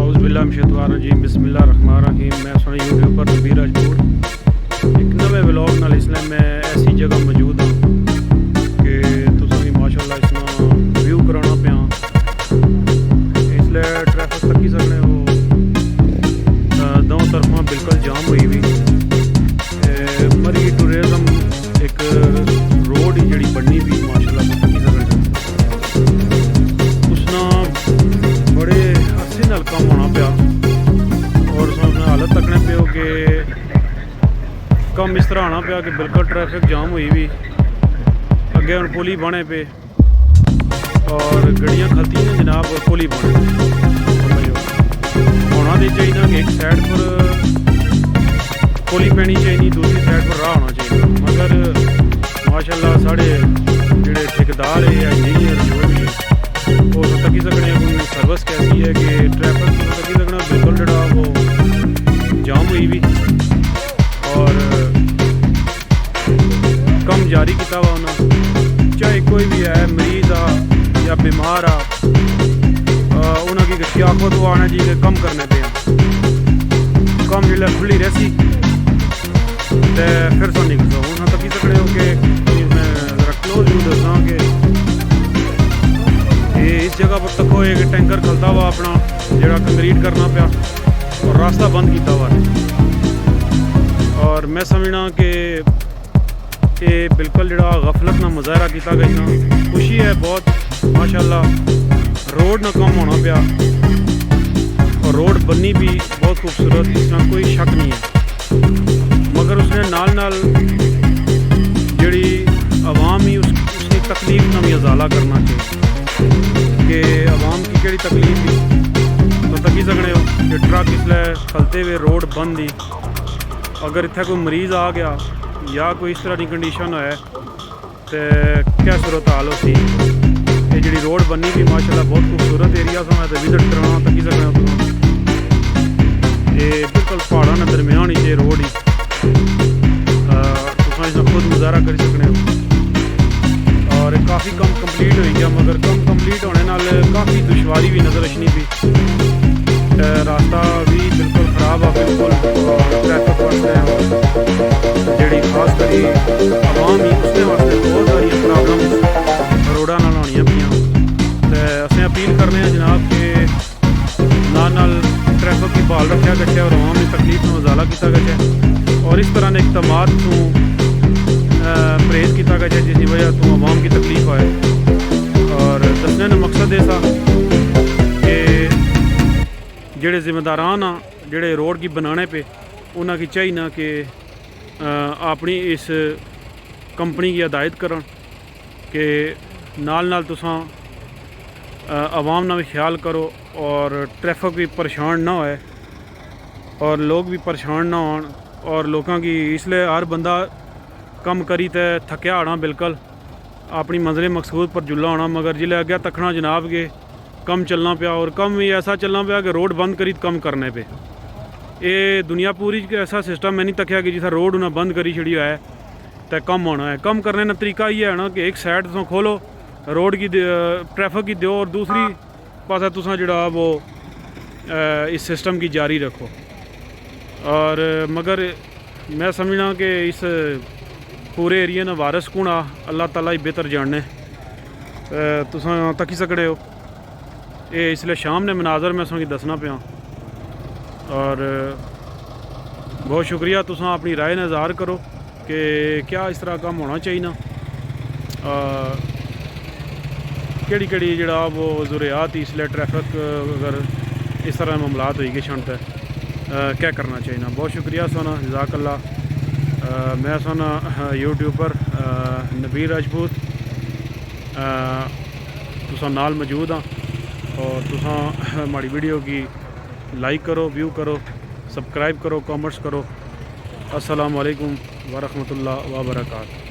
बिस्मिल्लाहिर्रहमानिर्रहीम बिस्मिल्लाहिर्रहमानिर्रहीम। मैं सुना यूट्यूब पर नबी राजपूत एक नवे व्लॉग नाल इसलिए मैं ऐसी जगह मौजूद हाँ कि तुम भी माशाअल्लाह इसमें व्यू कराना पिया इसलिए ट्रैफिक तकी सकने हो दोनों तरफा बिल्कुल जाम हुई हुई मरी टूरिज्म एक रोड ही जी बननी भी माशाअल्लाह तकी सकने उसना बड़े अरसे नाल कम होना पिया और उसमें हालत तकने पे हो कि कम इस तरह आना पिया कि बिल्कुल ट्रैफिक जाम हुई भी अगे हम पुली बने पे और गड्डियाँ खलती हैं जनाब और पुली बने होना नहीं चाहिए कि एक साइड पर पुली पैनी चाहिए दूसरी साइड पर राह होना चाहिए मगर माशाअल्लाह साढ़े जोड़े ठेकेदार है या इंजीनियर जो भी है वो तकी सकने उनकी सर्विस कैसी है कि ट्रैफिक तकी सकना बिल्कुल जड़ा वो जाम हुई भी और कम जारी किया हुआ उन्होंने चाहे कोई भी है मरीज आ या बीमार आ उन्होंने की आखो तो आना चाहिए कम करने पे कम जो खुली रहसी तो फिर तो नहीं गुजो उन्होंने तकी सकने हो कि रख लो जो दसा कि इस जगह पर तको एक टैंकर खलता हुआ अपना जोड़ा कंक्रीट करना पिया और रास्ता बंद किया हुआ है और मैं समझना कि ये बिल्कुल जोड़ा गफलत ना मुजाहरा किया गया ना खुशी है बहुत माशाअल्लाह रोड ना कम होना पिया और रोड बनी भी बहुत खूबसूरत इसमें कोई शक नहीं है मगर उसने नाल नाल जड़ी आवाम ही उसकी तकलीफ ना भी अजाला करना चाहिए कि आवाम की केड़ी तकलीफ थी तो तकी सकने हो कि ट्रक इसलिए खलते हुए रोड बंद ही अगर इतना कोई मरीज़ आ गया या कोई इस तरह की कंडीशन है तो क्या सूरत हाल होती ये जी रोड बनी भी माशाअल्लाह बहुत खूबसूरत एरिया से मैं तो विजिट कराना तकी सकने हो ये बिल्कुल पहाड़ा ने दरम्यान ही ये रोड ही तुम इसका खुद मुजाहरा कर सकने हो और काफ़ी कम कंप्लीट हो गया मगर कम कंप्लीट होने नाल काफ़ी दुश्वारी भी नज़र अचनी भी रास्ता भी बिल्कुल ख़राब आ बिल्कुल ट्रैफिक वास्ते जी खास करी आवाम ही उसके वास्ते बहुत सारी प्रॉब्लम रोडा नाल होनी पियाँ तो असें अपील करने जनाब कि नाल ट्रैफिक की बहाल रखा गया और आवाम की तकलीफ में उजाला किया गया और इस तरह ने इकदामात को परहेज किया गया जिसकी वजह तो आवाम की तकलीफ आए और दसने का मकसद ऐसा कि जेड़े जिम्मेदारान आ जेड़े रोड की बनाने पे उन्होंने की चाहिए ना कि अपनी इस कंपनी की हिदायत करन कि नाल नाल तुसां आवाम ना भी ख्याल करो और ट्रैफिक भी परेशान ना होए और लोग भी परेशान ना होन और लोगों की इसलिए हर बंदा कम करी तो थक्या आना बिल्कुल अपनी मंजिल मकसूद पर जुल्ला होना मगर जिले अगे तकना जनाब के कम चलना पिया और कम भी ऐसा चलना पिया कि रोड बंद करी कम करने पे ये दुनिया पूरी ऐसा सिस्टम मैं नहीं तकिया कि जिस रोड उन्हें बंद करी छड़ी है तो कम होना है कम करने का तरीका ये है ना कि एक साइड तुम खोलो रोड की ट्रैफिक की दो और दूसरी पासा तुसा जड़ा वो इस सिस्टम की जारी रखो और मगर मैं समझना कि इस पूरे एरिया ने वारस कौन आ अल्लाह ताला ही बेहतर जानने तुस तकी सकते हो ये इसलिए शाम ने मनाजर मैं तुसेंगी दसना पिया और बहुत शुक्रिया तुस अपनी राय ने इज़हार करो कि क्या इस तरह काम होना चाहिए ना केड़ी केड़ी जड़ा वो ज़रूरियात इसलिए ट्रैफिक अगर इस तरह मामलात हुई गए क्षण तक क्या करना चाहिए ना बहुत शुक्रिया सोना जज़ाकल्लाह मैं सोना यूट्यूब पर नबी राजपूत तुसा नाल मौजूद हाँ और तुसा हमारी वीडियो की लाइक करो व्यू करो सब्सक्राइब करो कमेंट्स करो अस्सलामु अलैकुम वरहमतुल्लाह व बरकातहू।